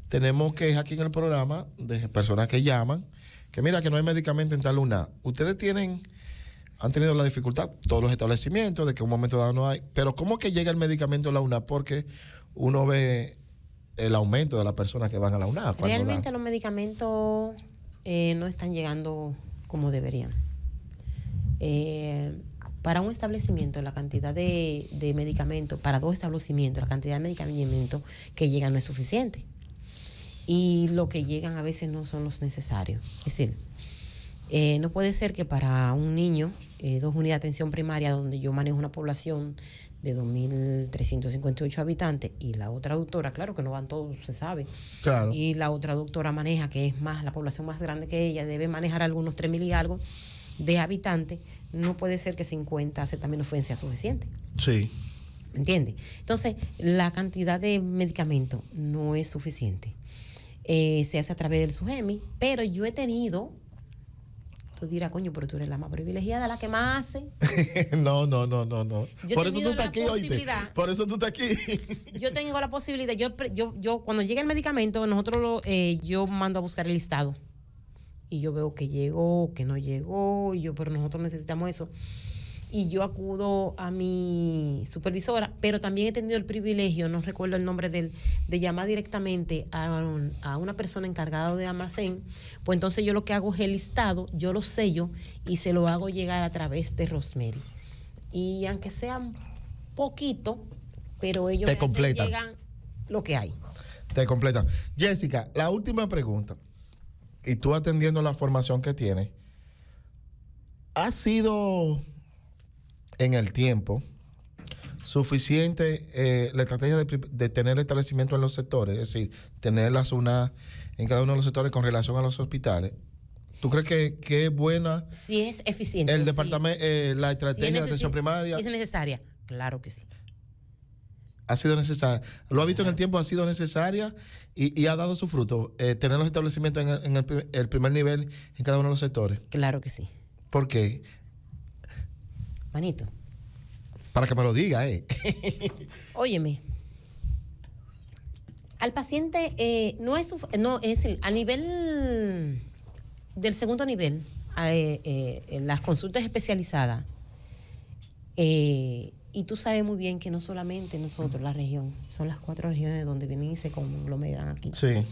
tenemos quejas aquí en el programa de personas que llaman, que mira que no hay medicamento en tal UNA. Ustedes han tenido la dificultad, todos los establecimientos, de que en un momento dado no hay. Pero ¿cómo que llega el medicamento a la UNA? Porque uno ve el aumento de las personas que van a la UNA. Realmente los medicamentos no están llegando como deberían. Para un establecimiento, la cantidad de medicamentos, para dos establecimientos, la cantidad de medicamentos que llegan no es suficiente. Y lo que llegan a veces no son los necesarios. Es decir, no puede ser que para un niño, 2 unidades de atención primaria, donde yo manejo una población de 2.358 habitantes, y la otra doctora, claro que no van todos, se sabe, claro. Y la otra doctora maneja, que es más la población más grande que ella, debe manejar algunos 3.000 y algo de habitantes. No puede ser que 50 acetaminofén sea suficiente. Sí. ¿Entiendes? Entonces, la cantidad de medicamentos no es suficiente. Se hace a través del SUGEMI, pero yo he tenido... Tú dirás, coño, pero tú eres la más privilegiada, la que más hace. No. Por eso tú estás aquí, oíste. Por eso tú estás aquí. Yo tengo la posibilidad. Yo cuando llega el medicamento, yo mando a buscar el listado y yo veo que llegó, que no llegó, y yo, pero nosotros necesitamos eso. Y yo acudo a mi supervisora, pero también he tenido el privilegio, no recuerdo el nombre de llamar directamente a una persona encargada de almacén. Pues entonces yo lo que hago es el listado, yo lo sello y se lo hago llegar a través de Rosemary. Y aunque sea poquito, pero ellos te completan, llegan lo que hay. Te completan. Jessica, la última pregunta. Y tú atendiendo la formación que tienes, ¿ha sido en el tiempo suficiente la estrategia de tener establecimiento en los sectores? Es decir, tener las UNA en cada uno de los sectores con relación a los hospitales. ¿Tú crees que es buena? Sí, es eficiente. El departamento, la estrategia de atención primaria. Sí, es necesaria. Claro que sí. Ha sido necesaria. Lo ha visto en el tiempo, ha sido necesaria y ha dado su fruto. Tener los establecimientos en el primer nivel en cada uno de los sectores. Claro que sí. ¿Por qué? Manito. Para que me lo diga, Óyeme. Al paciente a nivel del segundo nivel, las consultas especializadas, y tú sabes muy bien que no solamente nosotros, la región, son las 4 regiones donde vienen y se conglomeran aquí. Sí.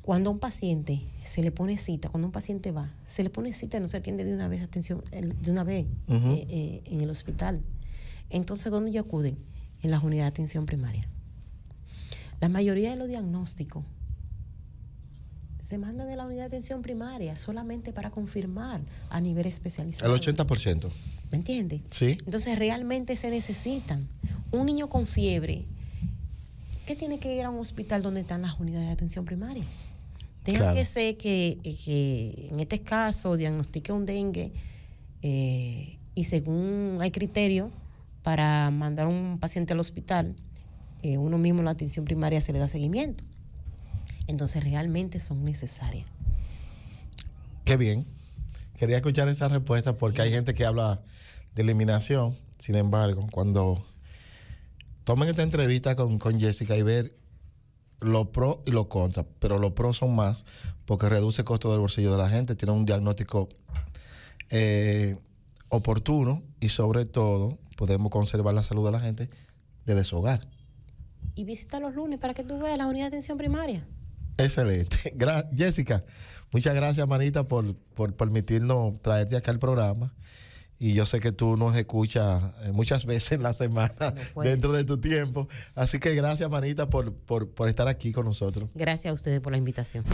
Cuando a un paciente se le pone cita, cuando un paciente va, se le pone cita y no se atiende de una vez, en el hospital. Entonces, ¿dónde ellos acuden? En las unidades de atención primaria. La mayoría de los diagnósticos se mandan de la unidad de atención primaria solamente para confirmar a nivel especializado. El 80%. ¿Me entiendes? Sí. Entonces, realmente se necesitan. Un niño con fiebre, ¿qué tiene que ir a un hospital donde están las unidades de atención primaria? Tenga que ser que en este caso diagnostique un dengue y según hay criterio para mandar a un paciente al hospital, uno mismo en la atención primaria se le da seguimiento. Entonces realmente son necesarias. Qué bien. Quería escuchar esa respuesta porque hay gente que habla de eliminación. Sin embargo, cuando tomen esta entrevista con Jessica y ver los pros y los contras, pero los pros son más porque reduce el costo del bolsillo de la gente, tiene un diagnóstico oportuno y sobre todo podemos conservar la salud de la gente desde su hogar. Y visita los lunes para que tú veas la unidad de atención primaria. Excelente. Jessica, muchas gracias, manita, por permitirnos traerte acá al programa. Y yo sé que tú nos escuchas muchas veces en la semana dentro de tu tiempo. Así que gracias, manita, por estar aquí con nosotros. Gracias a ustedes por la invitación.